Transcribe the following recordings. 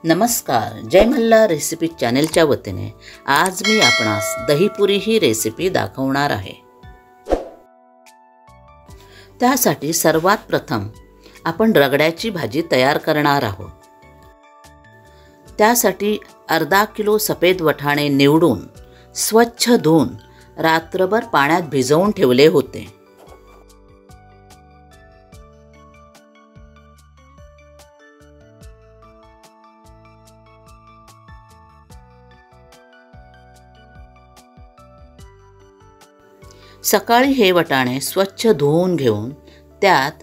नमस्कार, जय मल्हार रेसिपी चॅनलच्या वतीने आज मी आपणास दहीपुरी ही रेसिपी दाखवणार आहे। त्यासाठी सर्वात प्रथम आपण रगड्याची भाजी तयार करणार आहोत। त्यासाठी अर्धा किलो सफेद वटाणे निवडून स्वच्छ धुवून रात्रभर पाण्यात भिजवून ठेवले होते। सकाळी हे वटाणे स्वच्छ धुवून घेऊन त्यात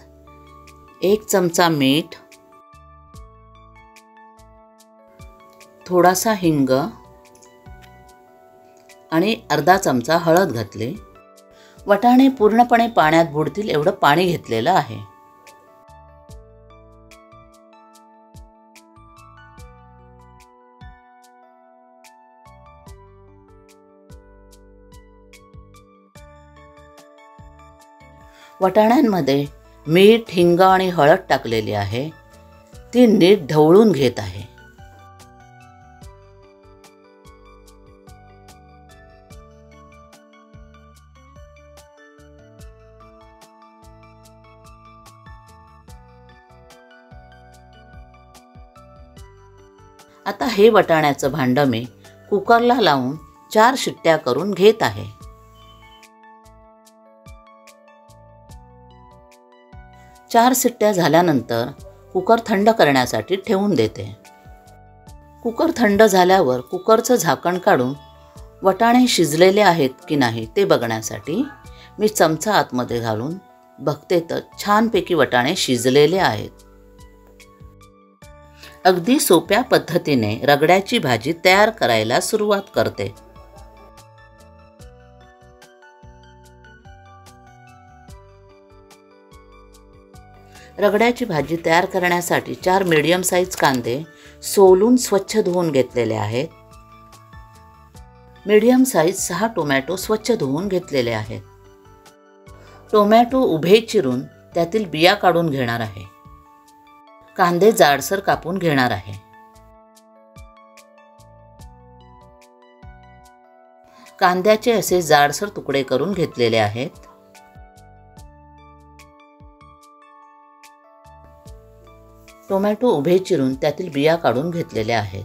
1 चमचा मीठ, थोडासा हिंग आणि अर्धा चमचा हळद घातले। वटाणे पूर्णपणे पाण्यात बुडतील एवढं पाणी घेतलेलं आहे। वटाण्यांमध्ये मीठ, हिंग आणि हळद टाकलेली आहे। ती नीट ढवळून घेत आहे। आता हे वटाण्याचं भांडं मी कुकरला लावून 4 शिट्ट्या करून घेत आहे। चार शिट्ट्या झाल्यानंतर कुकर थंड करण्यासाठी ठेवून देते। कुकर थंड झाल्यावर कुकरचं झाकण काढून वटाणे शिजलेले आहेत की नाही ते बघण्यासाठी मी चमचा आतमध्ये घालून बघते तर छानपैकी वटाणे शिजलेले आहेत। अगदी सोप्या पद्धतीने रगड्याची भाजी तयार करायला सुरुवात करते। रगड्याची भाजी तयार करण्यासाठी 4 मीडियम साइज कांदे सोलून स्वच्छ धुवून घेतलेले आहेत। मीडियम साइज 6 टोमॅटो स्वच्छ धुवून घेतलेले आहेत। टोमॅटो उभे चिरून त्यातील बिया काढून घेणार आहे। कांदे जाडसर कापून घेणार आहे। कांद्याचे असे जाडसर तुकडे करून घेतलेले आहेत। टोमॅटो उभे चिरून त्यातील बिया काढून घेतलेल्या आहेत।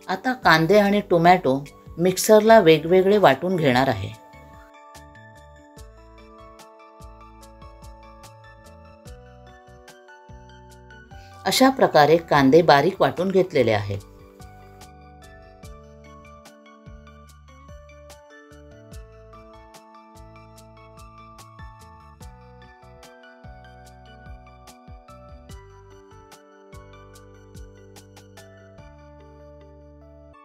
आता कांदे आणि टोमॅटो मिक्सरला वेगवेगळे वाटून घेणार आहे। अशा प्रकारे कांदे बारीक वाटून घेतलेले आहेत।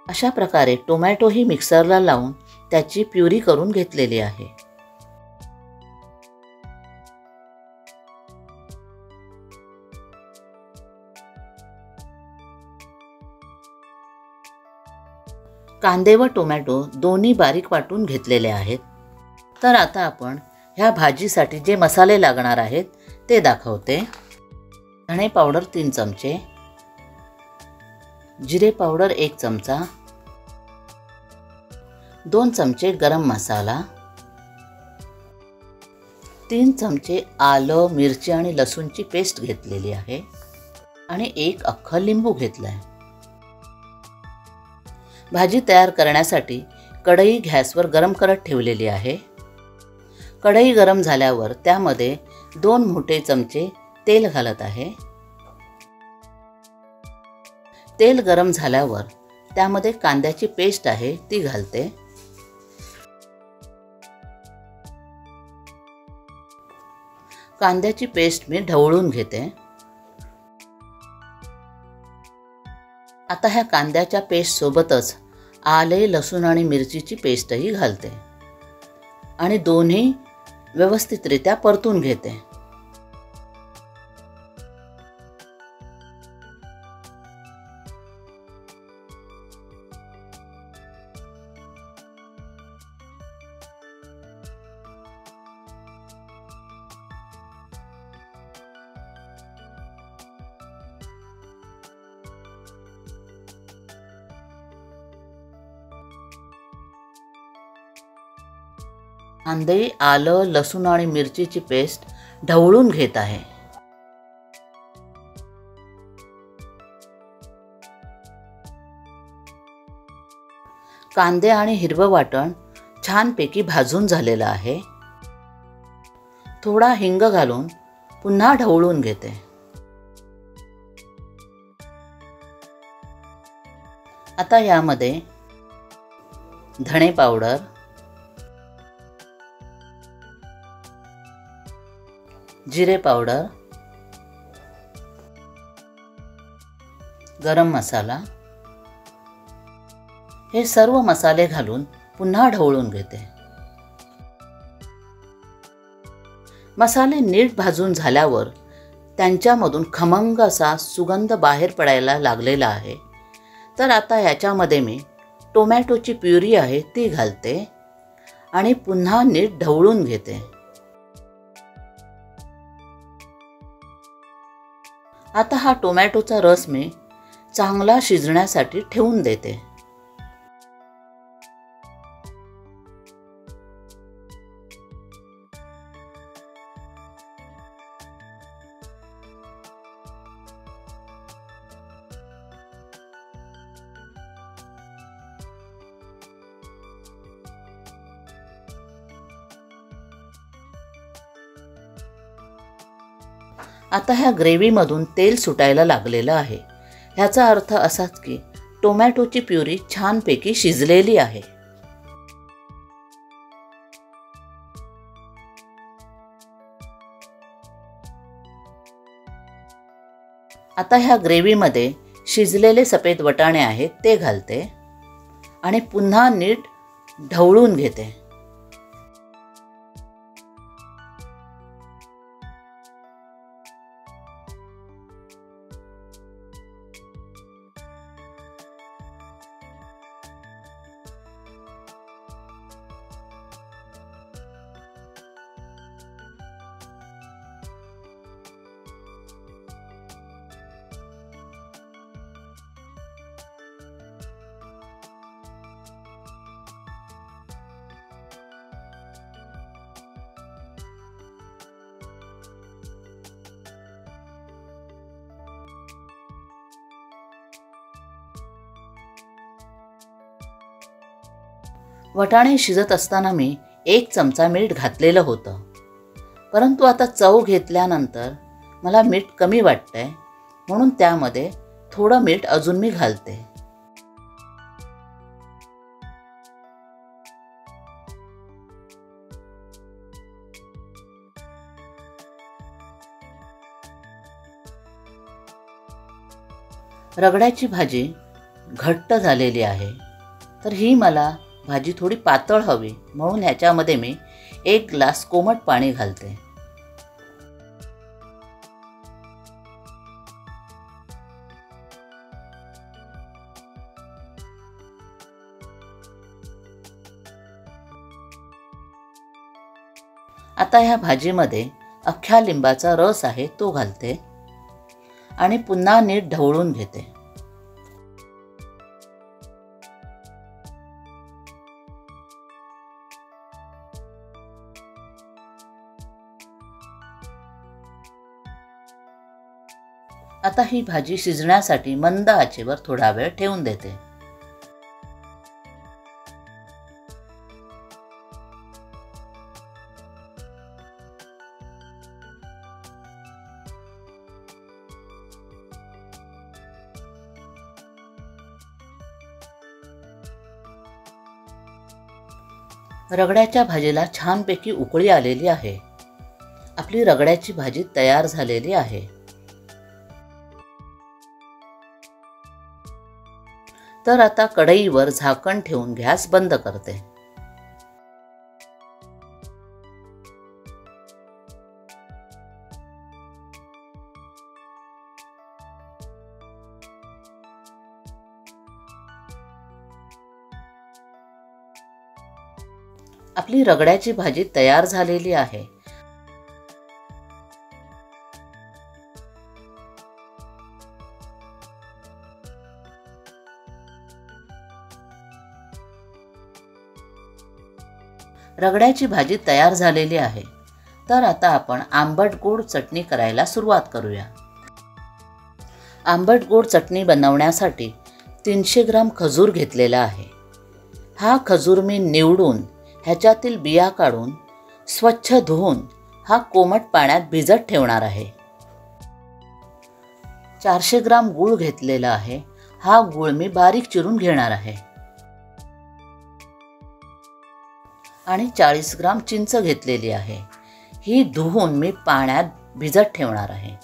अशा प्रकारे टोमॅटो ही मिक्सरला लावून त्याची प्युरी करून घेतलेली आहे। कांदे व टोमॅटो दोन्ही बारीक वाटून घेतलेले आहेत। तर आता आपण ह्या भाजीसाठी जे मसाले लागणार आहेत ते दाखवते। धणे पावडर 3 चमचे, जिरे पावडर 1 चमचा, 2 चमचे गरम मसाला, 3 चमचे आलं, मिरची आणि लसूणची पेस्ट घेतलेली आहे आणि 1 अख्खा लिंबू घेतलाय। भाजी तयार करण्यासाठी कढई गॅसवर गरम करत ठेवलेली आहे। कढई गरम झाल्यावर त्यामध्ये 2 मोठे चमचे तेल घालत आहे। तेल गरम झाल्यावर त्यामध्ये कांद्याची पेस्ट आहे ती घालते। कांद्याची पेस्ट मी ढवळून घेते। आता ह्या कांद्याच्या पेस्ट सोबतच आले, लसूण आणि मिरचीची पेस्टही घालते आणि दोन्ही व्यवस्थितरित्या परतून घेते। कांदे, आलं, लसूण आणि मिरचीची पेस्ट ढवळून घेत आहे. कांदे आणि हिरवं वाटण छानपैकी भाजून झालेलं आहे. थोडा हिंग घालून पुन्हा ढवळून घेते. आता यामध्ये धणे पावडर, जिरे पावडर, गरम मसाला हे सर्व मसाले घालून पुन्हा ढवळून घेते. मसाले नीट भाजून झाल्यावर त्यांच्यामधून खमंग असा सुगंध बाहेर पडायला लागलेला आहे. तर आता याच्यामध्ये मी टोमॅटोची प्युरी आहे ती घालते आणि पुन्हा नीट ढवळून घेते. आता हा टोमॅटोचा रस मी चांगला शिजण्यासाठी ठेवून देते. आता ह्या ग्रेव्हीमधून तेल सुटायला लागलेलं आहे. ह्याचा अर्थ असाच की टोमॅटोची प्युरी छानपैकी शिजलेली आहे. आता ह्या ग्रेव्हीमध्ये शिजलेले सफेद वटाणे आहेत ते घालते आणि पुन्हा नीट ढवळून घेते. वटाणे शिजत असताना मी 1 चमचा मीठ घातलेलं होतं, परंतु आता चव घेतल्यानंतर मला मीठ कमी वाटतंय, म्हणून त्यामध्ये थोडं मीठ अजून मी घालते. रगड्याची भाजी घट्ट झालेली आहे, तर ही मला भाजी थोडी पातळ हवी, म्हणून ह्याच्यामध्ये मी 1 ग्लास कोमट पाणी घालते. आता ह्या भाजीमध्ये अख्ख्या लिंबाचा रस आहे तो घालते आणि पुन्हा नीट ढवळून घेते. आता ही भाजी शिजण्यासाठी मंद आचेवर थोडा वेळ ठेवून देते. रगड्याच्या भाजीला छानपैकी उकळी आलेली आहे. आपली रगड्याची भाजी तयार झालेली आहे. तर आता कढईवर झाकण ठेवून गॅस बंद करते. आपली रगड्याची भाजी तयार झालेली आहे. रगड्याची भाजी तयार झालेली आहे. तर आता आपण आंबट गोड चटणी करायला सुरुवात करूया. आंबट गोड चटणी बनवण्यासाठी 300 ग्राम खजूर घेतलेला आहे. हा खजूर मी निवडून ह्याच्यातील बिया काढून स्वच्छ धुवून हा कोमट पाण्यात भिजत ठेवणार आहे. 400 ग्राम गूळ घेतलेला आहे. हा गूळ मी बारीक चिरून घेणार आहे. आणि 40 ग्राम चिंच घेतलेली आहे. ही धुवून मी पाण्यात भिजत ठेवणार आहे.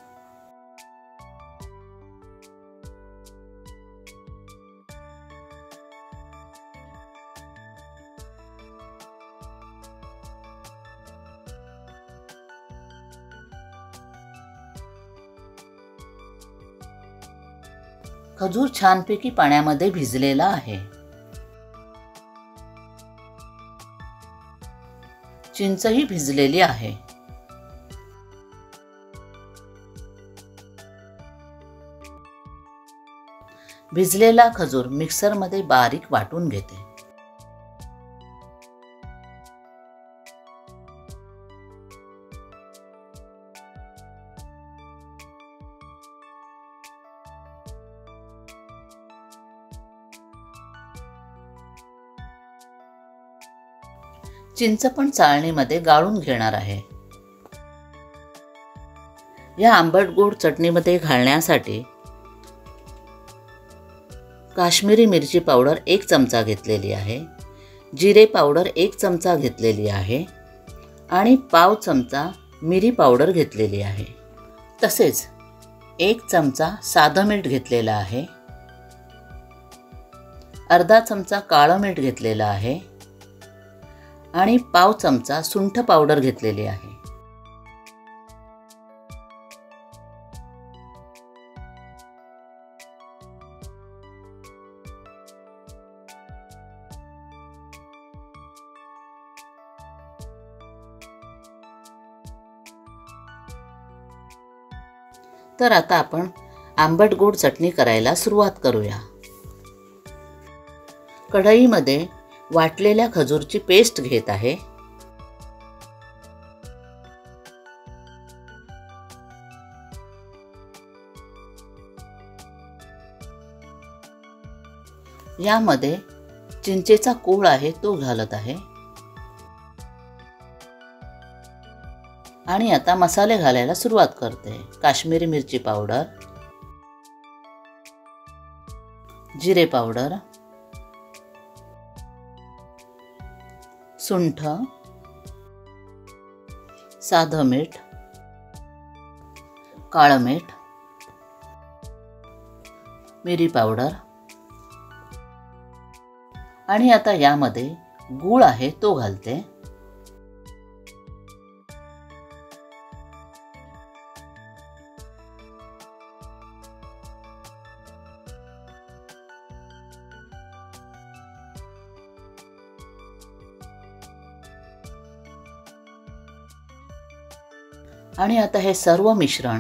खजूर छानपैकी पाण्यामध्ये भिजलेला आहे. चिंचही भिजलेली आहे. भिजलेला खजूर मिक्सरमध्ये बारीक वाटून घेते. चिंच पण चाळणीमध्ये गाळून घेणार आहे. या आंबट गोड चटणीमध्ये घालण्यासाठी काश्मीरी मिरची पावडर 1 चमचा घेतलेली आहे. जिरे पावडर 1 चमचा घेतलेली आहे. आणि पाव चमचा मिरी पावडर घेतलेली आहे. तसेच 1 चमचा साधं मीठ घेतलेलं आहे. अर्धा चमचा काळं मीठ घेतलेलं आहे. आणि पाव चमचा सुंठ पावडर घेतलेली आहे. तर आता आपण आंबट गोड चटणी करायला सुरुवात करूया. कढईमध्ये वाटलेल्या खजूरची पेस्ट घेत आहे. यामध्ये चिंचेचा कोळ आहे तो घालत आहे. आणि आता मसाले घालायला सुरुवात करते. काश्मीरी मिरची पावडर, जिरे पावडर, सुंठ, साधं मीठ, काळं मीठ, मिरी पावडर आणि आता यामध्ये गूळ आहे तो घालते. आणि आता हे सर्व मिश्रण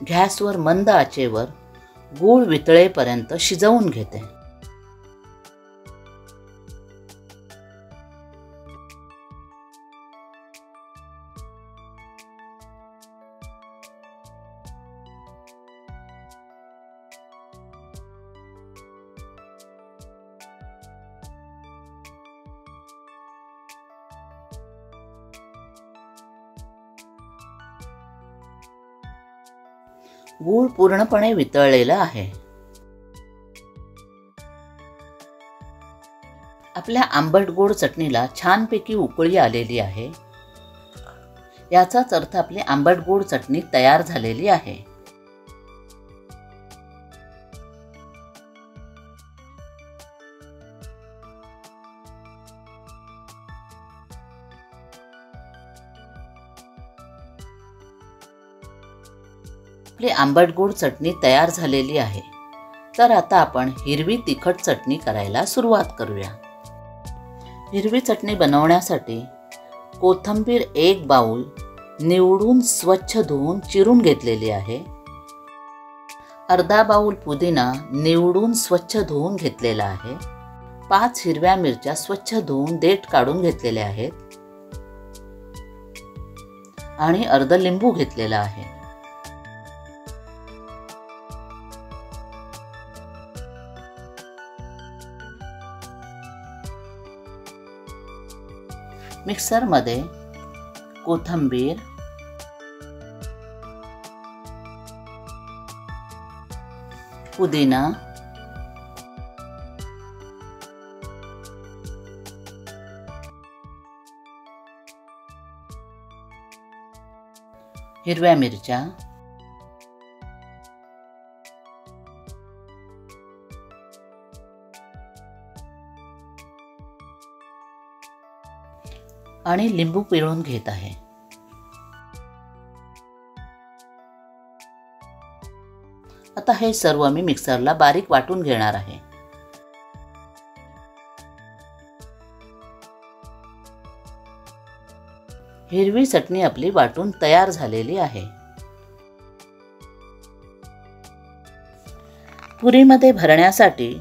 गॅसवर मंद आचेवर गूळ वितळेपर्यंत शिजवून घेते. गूळ पूर्णपणे वितळलेला आहे. आपल्या आंबट गोड चटणीला छानपैकी उकळी आलेली आहे. याचाच अर्थ आपली आंबट गोड चटणी तयार झालेली आहे. आपली आंबट गोड चटणी तयार झालेली आहे. तर आता आपण हिरवी तिखट चटणी करायला सुरुवात करूया. हिरवी चटणी बनवण्यासाठी कोथिंबीर 1 बाउल निवडून स्वच्छ धुवून चिरून घेतलेली आहे. अर्धा बाउल पुदिना निवडून स्वच्छ धुवून घेतलेला आहे. 5 हिरव्या मिरच्या स्वच्छ धुवून देठ काढून घेतलेल्या आहेत. आणि अर्ध लिंबू घेतलेला आहे. मिक्सरमध्ये कोथिंबीर, पुदिना, हिरव्या मिरच्या, आणि लिंबू पिळून घेत आहे. आता हे सर्व मी मिक्सरला बारीक वाटून घेणार आहे. हिरवी चटणी आपली वाटून तयार झालेली आहे. पुरीमध्ये भरण्यासाठी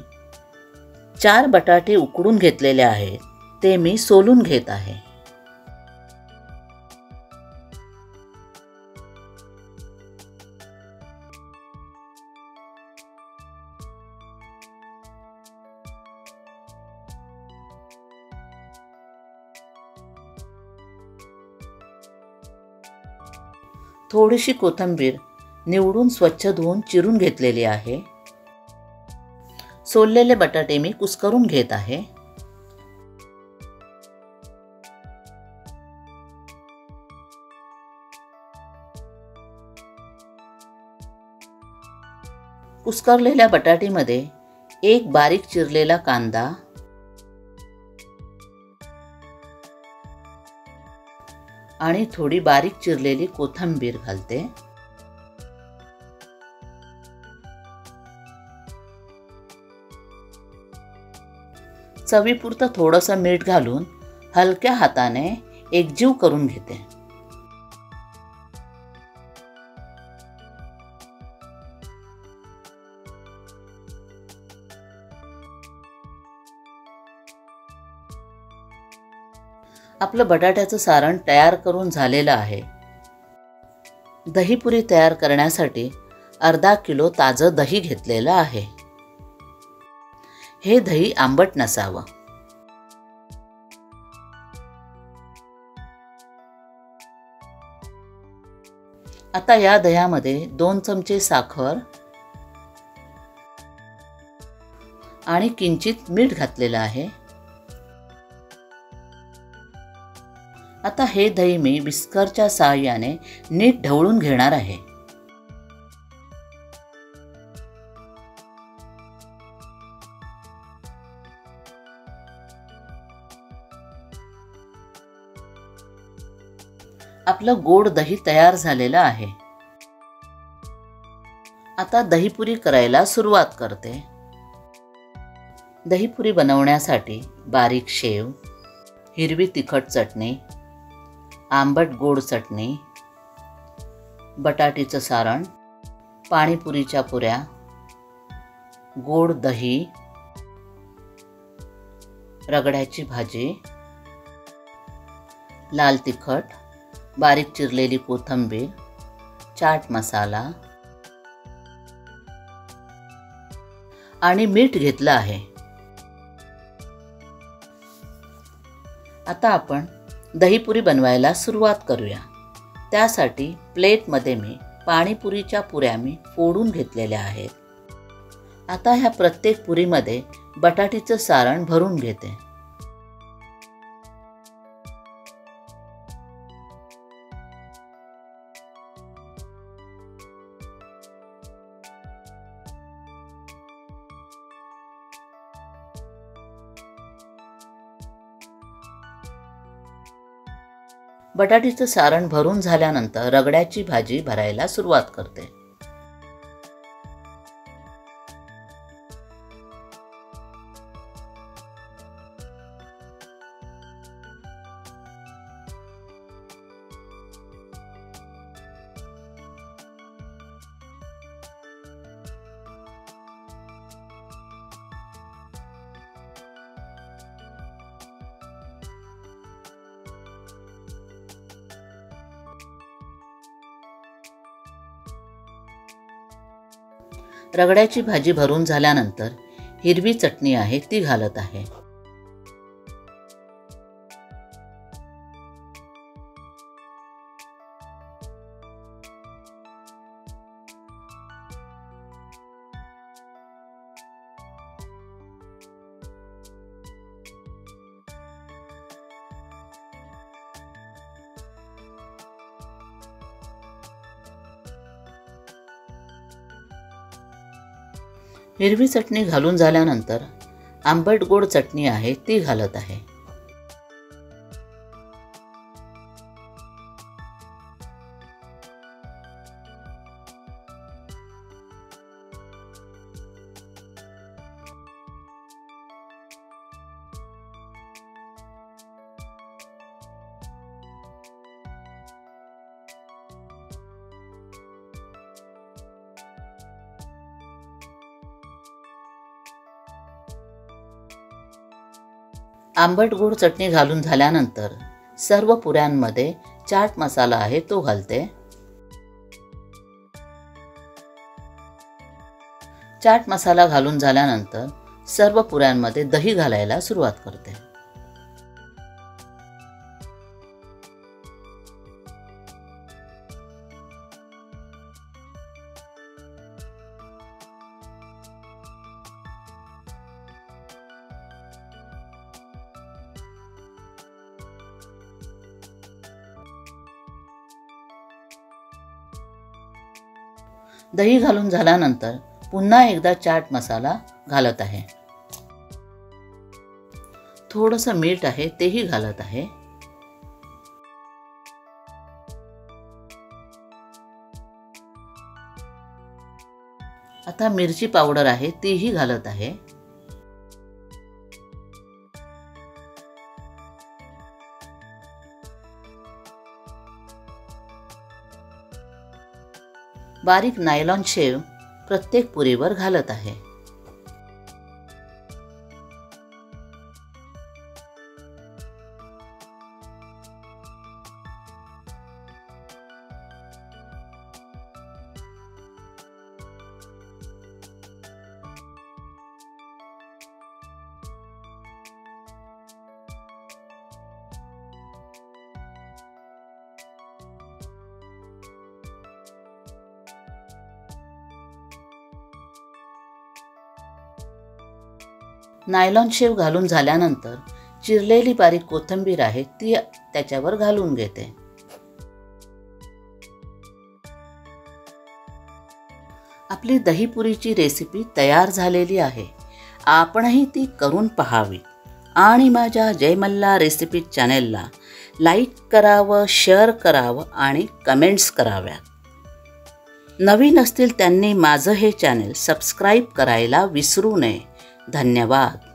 4 बटाटे उकडून घेतलेले आहेत, ते मी सोलून घेत आहे. थोडीशी कोथिंबीर निवडून स्वच्छ धुवून चिरून घेतलेली आहे. सोललेले बटाटे मी कुस्करून घेत आहे. कुस्करलेल्या बटाटीमध्ये एक बारीक चिरलेला कांदा, आणि थोडी बारीक चिरलेली कोथिंबीर घालते. चवीपुरतं थोडंसं मीठ घालून हलक्या हाताने एकजीव करून घेते. आपलं बटाट्याचं सारण तयार करून झालेलं आहे. दहीपुरी तयार करण्यासाठी अर्धा किलो ताजं दही घेतलेलं आहे. हे दही आंबट नसावं. आता या दह्यामध्ये 2 चमचे साखर आणि किंचित मीठ घातलेलं आहे. आता हे दही मी विस्करच्या साहाय्याने नीट ढवळून घेणार आहे. आपलं गोड दही तयार झालेलं आहे. आता दहीपुरी करायला सुरुवात करते. दहीपुरी बनवण्यासाठी बारीक शेव, हिरवी तिखट चटणी, आंबट गोड चटणी, बटाटीचं सारण, पाणीपुरीच्या पुऱ्या, गोड दही, रगड्याची भाजी, लाल तिखट, बारीक चिरलेली कोथिंबीर, चाट मसाला आणि मीठ घेतलं आहे. आता आपण दहीपुरी बनवायला सुरुवात करूया. त्यासाठी प्लेटमध्ये मी पाणीपुरीच्या पुऱ्या फोडून घेतलेल्या आहेत. आता ह्या प्रत्येक पुरीमध्ये बटाटीचं सारण भरून घेते. बटाटीचं सारण भरून झाल्यानंतर रगड्याची भाजी भरायला सुरुवात करते. रगड्याची भाजी भरून झाल्यानंतर हिरवी चटणी आहे ती घालत आहे. हिरवी चटणी घालून झाल्यानंतर आंबट गोड चटणी आहे ती घालत आहे. आंबट गोड चटणी घालून झाल्यानंतर सर्व पुऱ्यांमध्ये चाट मसाला आहे तो घालते. चाट मसाला घालून झाल्यानंतर सर्व पुऱ्यांमध्ये दही घालायला सुरुवात करते. दही घालून झाल्यानंतर पुन्हा एकदा चाट मसाला घालत आहे. थोडंसं मीठ आहे तेही घालत आहे. आता मिरची पावडर आहे तीही घालत आहे. बारीक नायलॉन शेव प्रत्येक पुरीवर घालत आहे. नायलॉन शेव घालून झाल्यानंतर चिरलेली बारीक कोथिंबीर आहे ती त्याच्यावर घालून घेते. आपली दहीपुरीची रेसिपी तयार झालेली आहे. आपणही ती करून पहावी आणि माझ्या जय मल्हार रेसिपी चॅनेलला लाईक करावं, शेअर करावं आणि कमेंट्स कराव्यात. नवीन असतील त्यांनी माझं हे चॅनेल सबस्क्राईब करायला विसरू नये. धन्यवाद.